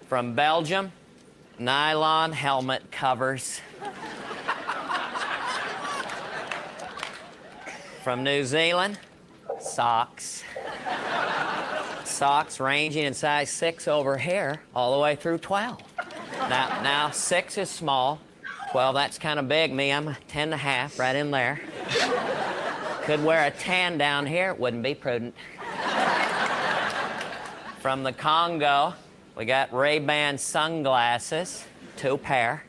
From Belgium, nylon helmet covers. From New Zealand, socks. Socks ranging in size 6 over here all the way through 12. Now 6 is small, 12, that's kind of big. Me, I'm a 10 and a half, right in there. Could wear a 10 down here, it wouldn't be prudent. From the Congo, we got Ray-Ban sunglasses, 2 pair.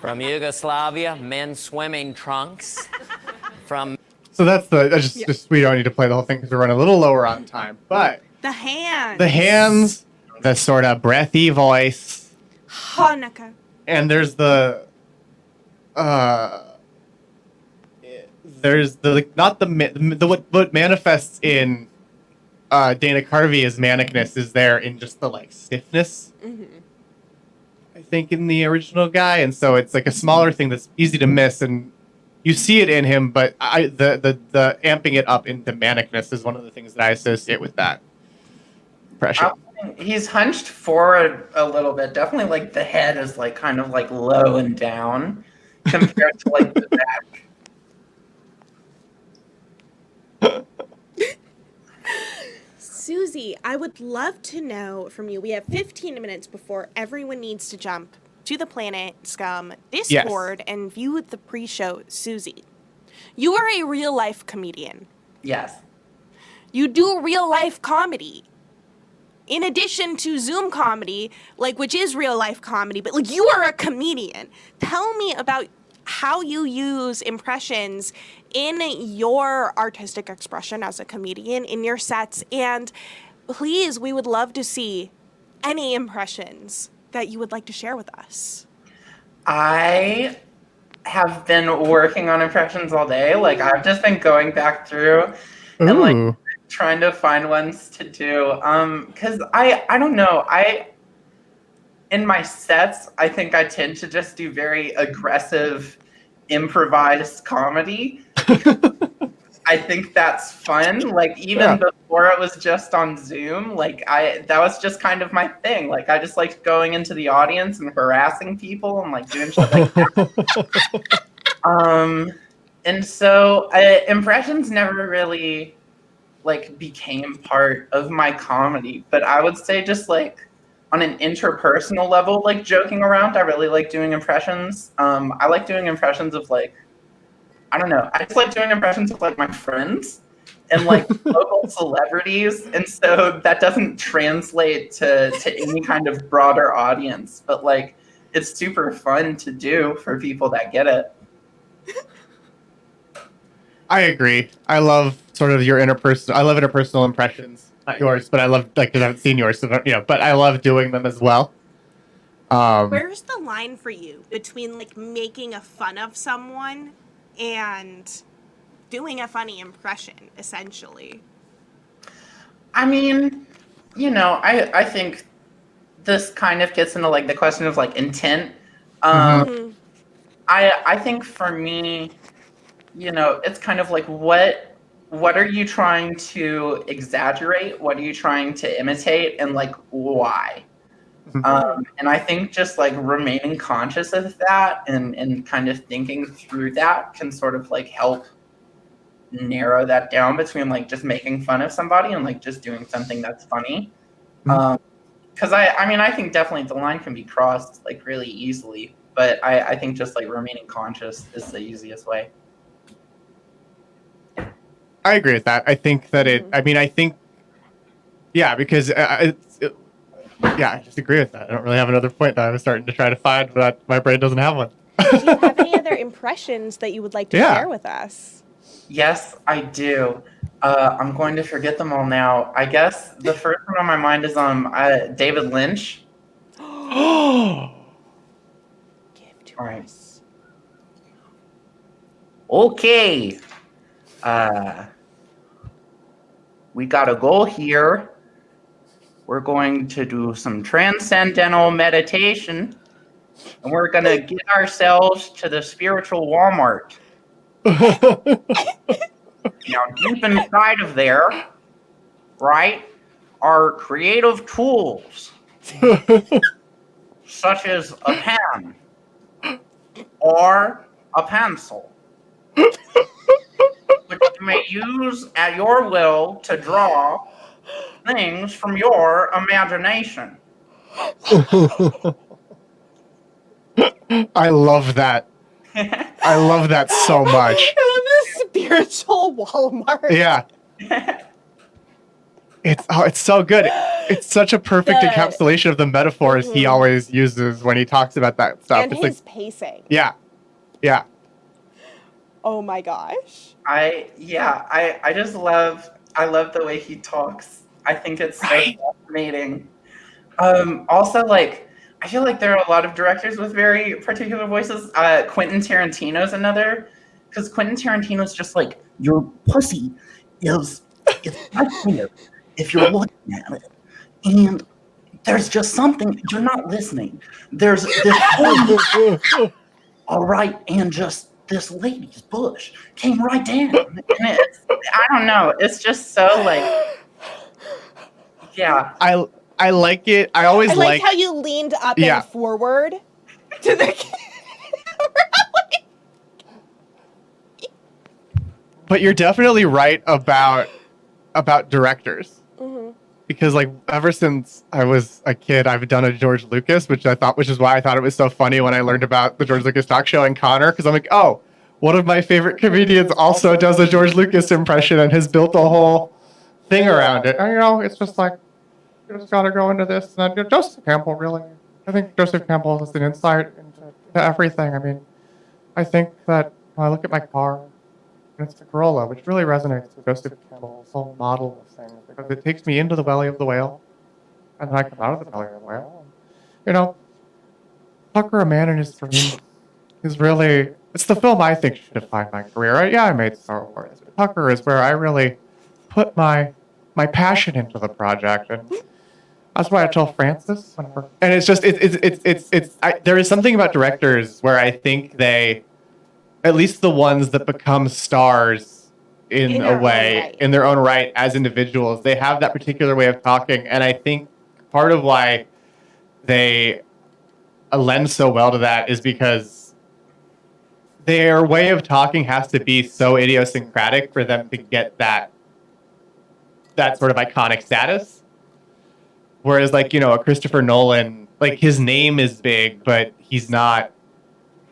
From Yugoslavia, men's swimming trunks. So that's just we don't need to play the whole thing because we're running a little lower on time. But the hands, the sort of breathy voice, Hanukkah, and there's the what manifests in Dana Carvey as manicness is there in just the like stiffness. Mm-hmm. I think in the original guy, and so it's like a smaller thing that's easy to miss and. You see it in him, but the amping it up into manicness is one of the things that I associate with that impression. He's hunched forward a little bit. Definitely, like the head is like kind of like low and down compared to like the back. Susie, I would love to know from you. We have 15 minutes before everyone needs to jump to the Planet Scum Discord and view the pre-show. Susie, you are a real-life comedian. Yes. You do real-life comedy. In addition to Zoom comedy, like, which is real-life comedy, but, like, you are a comedian. Tell me about how you use impressions in your artistic expression as a comedian in your sets, and please, we would love to see any impressions that you would like to share with us. I have been working on impressions all day. Like, I've just been going back through and like trying to find ones to do. Because I don't know. In my sets, I think I tend to just do very aggressive, improvised comedy. I think that's fun. Like, even before it was just on Zoom, like that was just kind of my thing. Like, I just liked going into the audience and harassing people and like doing shit like that. And so impressions never really like became part of my comedy, but I would say just like on an interpersonal level, like joking around, I really like doing impressions. I like doing impressions of like, I don't know. I just like doing impressions of like my friends and like local celebrities, and so that doesn't translate to any kind of broader audience. But like, it's super fun to do for people that get it. I agree. I love sort of your interpersonal. I love interpersonal impressions, not yours, but I love like because I haven't seen yours, so but I love doing them as well. Where's the line for you between like making a fun of someone and doing a funny impression, essentially? I mean, I think this kind of gets into like the question of like intent. I think for me, it's kind of like what are you trying to exaggerate? What are you trying to imitate? And like why? And I think just like remaining conscious of that and kind of thinking through that can sort of like help narrow that down between like just making fun of somebody and like just doing something that's funny. Because I think definitely the line can be crossed like really easily, but I think just like remaining conscious is the easiest way. I agree with that. I think that because I just agree with that. I don't really have another point that I was starting to try to find, but my brain doesn't have one. Do you have any other impressions that you would like to share with us? Yes, I do. I'm going to forget them all now. I guess the first one on my mind is David Lynch. Give to us. Okay. We got a goal here. We're going to do some transcendental meditation, and we're going to get ourselves to the spiritual Walmart. Now, deep inside of there, right, are creative tools such as a pen or a pencil, which you may use at your will to draw things from your imagination. I love that. I love that so much. The spiritual Walmart. Yeah. It's so good. It's such a perfect The- encapsulation of the metaphors he always uses when he talks about that stuff. And It's his like, pacing. yeah. Oh my gosh. I just love the way he talks. I think it's so fascinating. Also, like, I feel like there are a lot of directors with very particular voices. Quentin Tarantino's another, because Quentin Tarantino's just like, your pussy is right here if you're looking at it, and there's just something you're not listening. There's this all right, and just this lady's bush came right down, and I don't know. It's just so like, yeah. I like it. I always I like liked how you leaned up Yeah. and forward to the camera. but you're definitely right about directors. Mm-hmm. Because like ever since I was a kid, I've done a George Lucas, which is why I thought it was so funny when I learned about the George Lucas talk show and Connor, because I'm like, oh, one of my favorite comedians also does a George Lucas impression and has built a whole thing around it. And it's just like, you just gotta go into this. And Joseph Campbell, really, I think Joseph Campbell has an insight into everything. I mean, I think that when I look at my car, and it's the Corolla, which really resonates with Joseph Campbell's whole model of things, because it takes me into the belly of the whale, and then I come out of the belly of the whale. Tucker, A Man in His Dream, is really, it's the film I think should define my career. Yeah, I made Star Wars, but Tucker is where I really put my passion into the project, and that's why I tell Francis. And it's just, there is something about directors where I think they, at least the ones that become stars in a way, in their own right as individuals, they have that particular way of talking. And I think part of why they lend so well to that is because their way of talking has to be so idiosyncratic for them to get that sort of iconic status. Whereas like, a Christopher Nolan, like his name is big, but he's not,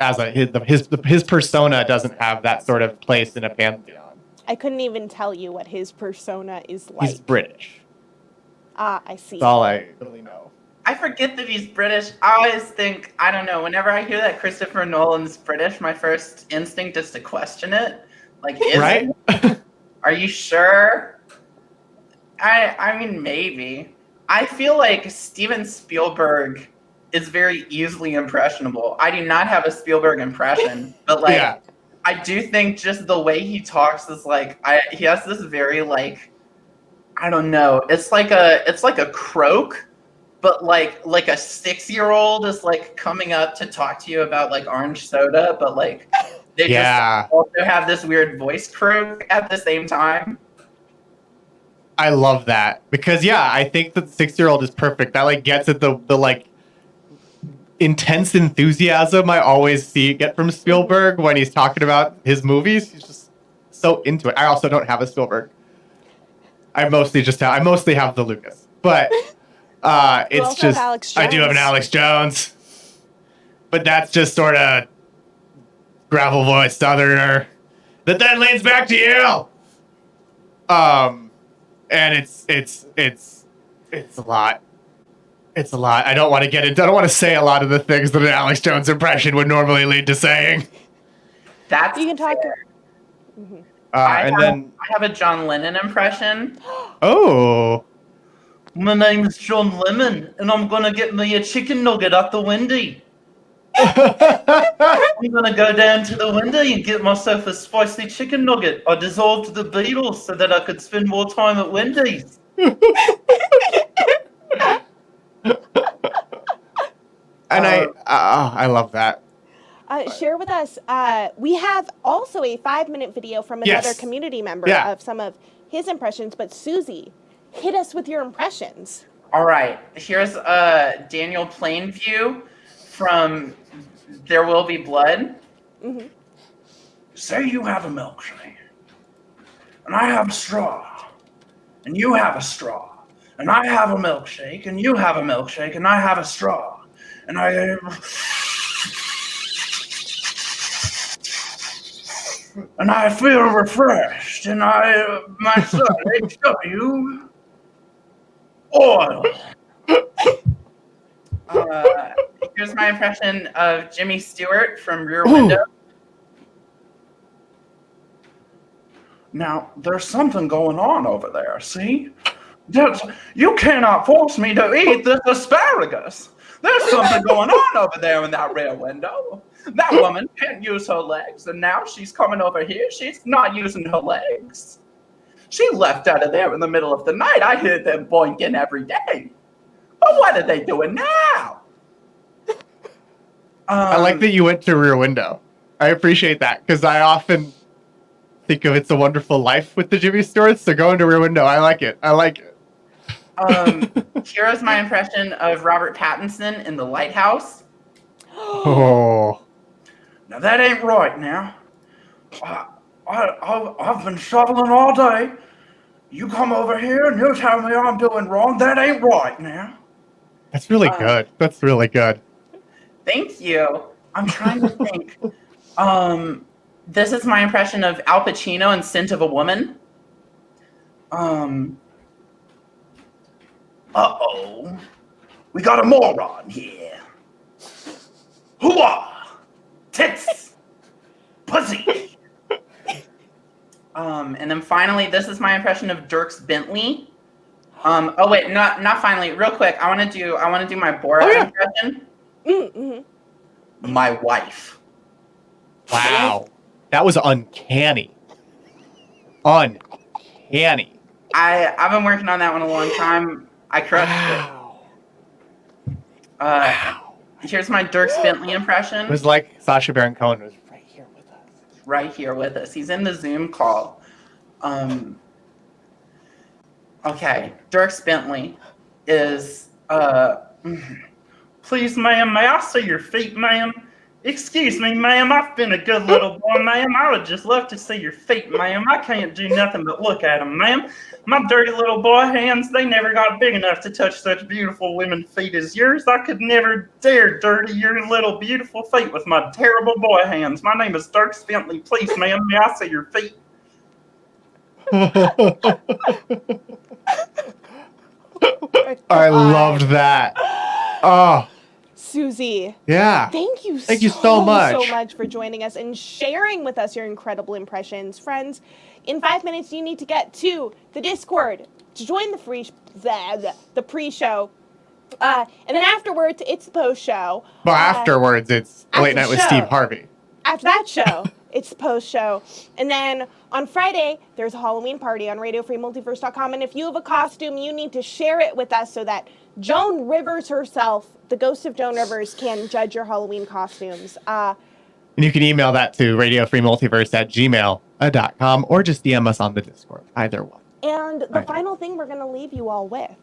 his persona doesn't have that sort of place in a pantheon. I couldn't even tell you what his persona is like. He's British. Ah, I see. That's all I really know. I forget that he's British. I always think, I don't know, whenever I hear that Christopher Nolan's British, my first instinct is to question it. Like, is Right? it? Are you sure? I mean, maybe. I feel like Steven Spielberg is very easily impressionable. I do not have a Spielberg impression, but like, Yeah. I do think just the way he talks is like, he has this very like, I don't know. It's like a croak, but like a 6-year-old is like coming up to talk to you about like orange soda, but like they just also have this weird voice croak at the same time. I love that because I think that the 6-year-old is perfect. That like gets at the like intense enthusiasm I always get from Spielberg when he's talking about his movies. He's just so into it. I also don't have a Spielberg. I mostly have the Lucas, but it's just I do have an Alex Jones, but that's just sort of gravel voice Southerner that then leans back to you. And it's a lot. It's a lot. I don't want to say a lot of the things that an Alex Jones impression would normally lead to saying. That's you can talk. Mm-hmm. I have a John Lennon impression. Oh. My name's John Lennon, and I'm gonna get me a chicken nugget at the Wendy. I'm gonna go down to the Wendy and get myself a spicy chicken nugget. I dissolved the Beatles so that I could spend more time at Wendy's. And I love that. Share with us. We have also a 5-minute video from another community member of some of his impressions. But Susie, hit us with your impressions. All right. Here's Daniel Plainview from There Will Be Blood. Mm-hmm. Say you have a milkshake, and I have a straw, and you have a straw, and I have a milkshake, and you have a milkshake, and I have a straw, and I feel refreshed, and my son, HW, oil. Here's my impression of Jimmy Stewart from Rear Window. Now, there's something going on over there, see? You cannot force me to eat this asparagus. There's something going on over there in that rear window. That woman can't use her legs, and now she's coming over here. She's not using her legs. She left out of there in the middle of the night. I hear them boinking every day. But what are they doing now? I like that you went to Rear Window. I appreciate that, because I often think of It's a Wonderful Life with the Jimmy Stewarts, so going to Rear Window, I like it. Here's my impression of Robert Pattinson in The Lighthouse. Oh. Now that ain't right now. I've been shoveling all day. You come over here and you tell me I'm doing wrong. That ain't right now. That's really good. That's really good. Thank you. I'm trying to think. This is my impression of Al Pacino in Scent of a Woman. Uh-oh. We got a moron here. Hooah! Tits! Pussy! And then finally, this is my impression of Dirks Bentley. Oh wait, not finally. Real quick, I want to do my Borat impression. Mm-hmm. My wife. Wow. That was uncanny. Uncanny. I've been working on that one a long time. I crushed it. Wow. Here's my Dirks Bentley impression. It was like Sacha Baron Cohen was right here with us. Right here with us. He's in the Zoom call. Okay, Dirks Bentley is Please, ma'am, may I see your feet, ma'am? Excuse me, ma'am, I've been a good little boy, ma'am. I would just love to see your feet, ma'am. I can't do nothing but look at them, ma'am. My dirty little boy hands, they never got big enough to touch such beautiful women's feet as yours. I could never dare dirty your little beautiful feet with my terrible boy hands. My name is Dirks Bentley. Please, ma'am, may I see your feet? I loved that. Oh, Susie. yeah. Thank you so much for joining us and sharing with us your incredible impressions. Friends, in 5 minutes, you need to get to the Discord to join the pre-show. And then afterwards, it's the post-show. Well, afterwards, it's after Late Night the with show. Steve Harvey. After that show, it's the post-show. And then on Friday, there's a Halloween party on RadioFreeMultiverse.com. And if you have a costume, you need to share it with us so that Joan Rivers herself, the ghost of Joan Rivers, can judge your Halloween costumes. And you can email that to radiofreemultiverse@gmail.com or just DM us on the Discord. Either one. And the final thing we're going to leave you all with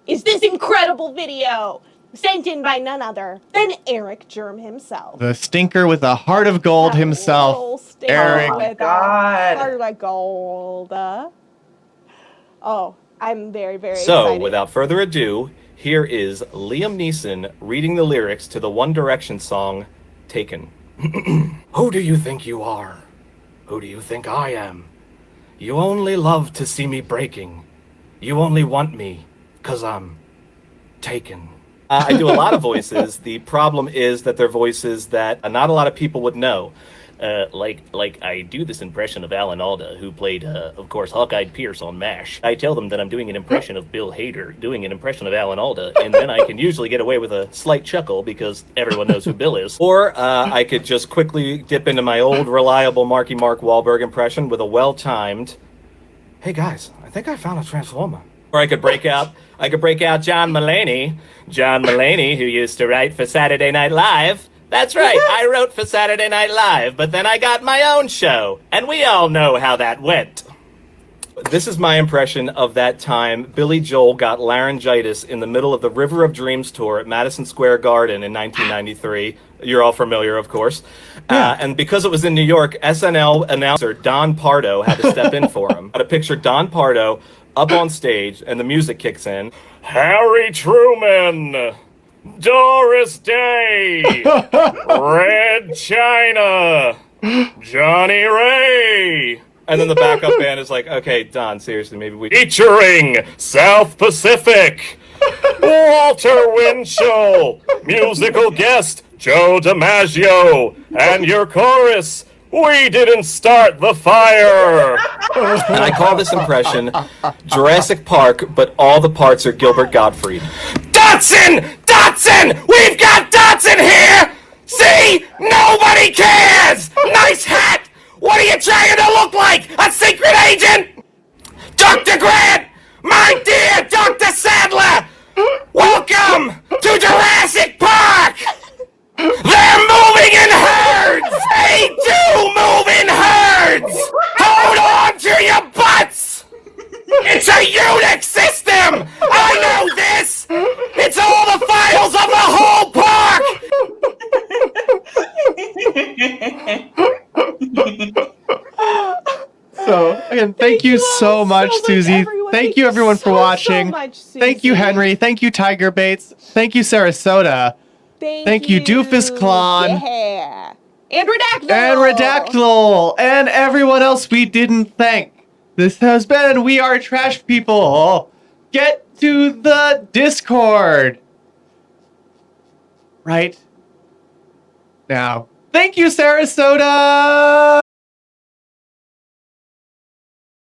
is this incredible video sent in by none other than Eric Germ himself. The stinker with a heart of gold That little himself, stinker Eric. with God. a heart of gold. Oh, I'm very, very So, excited. without further ado, here is Liam Neeson reading the lyrics to the One Direction song, Taken. Who do you think you are? Who do you think I am? You only love to see me breaking. You only want me 'cause I'm taken. I do a lot of voices. The problem is that they're voices that not a lot of people would know. Like I do this impression of Alan Alda, who played, of course, Hawkeye Pierce on MASH. I tell them that I'm doing an impression of Bill Hader, doing an impression of Alan Alda, and then I can usually get away with a slight chuckle because everyone knows who Bill is. Or I could just quickly dip into my old reliable Marky Mark Wahlberg impression with a well-timed, "Hey guys, I think I found a transformer." Or I could break out John Mulaney, who used to write for Saturday Night Live. That's right, I wrote for Saturday Night Live, but then I got my own show, and we all know how that went. This is my impression of that time Billy Joel got laryngitis in the middle of the River of Dreams tour at Madison Square Garden in 1993. You're all familiar, of course. And because it was in New York, SNL announcer Don Pardo had to step in for him. Got to picture Don Pardo up on stage, and the music kicks in. Harry Truman, Doris Day, Red China, Johnny Ray. And then the backup band is like, okay, Don, seriously, maybe we... Featuring South Pacific, Walter Winchell, musical guest Joe DiMaggio, and your chorus, we didn't start the fire. And I call this impression Jurassic Park, but all the parts are Gilbert Gottfried. Dotson! Dotson! We've got Dotson here! See? Nobody cares! Nice hat! What are you trying to look like? A secret agent? Dr. Grant! My dear Dr. Sadler! Welcome to Jurassic Park! They're moving in herds! They do move in herds! Hold on to your butts! It's a Unix system! I know this! It's all the files of the whole park! So, again, thank you so much, Susie. Thank you, everyone, for watching. So much, Susie. Thank you, Henry. Thank you, Tiger Bates. Thank you, Sarasota. Thank you, Doofus Clon. Yeah. And Redactyl. And Redactyl. And everyone else we didn't thank. This has been We Are Trash People. Get to the Discord. Right now. Thank you, Sarasota.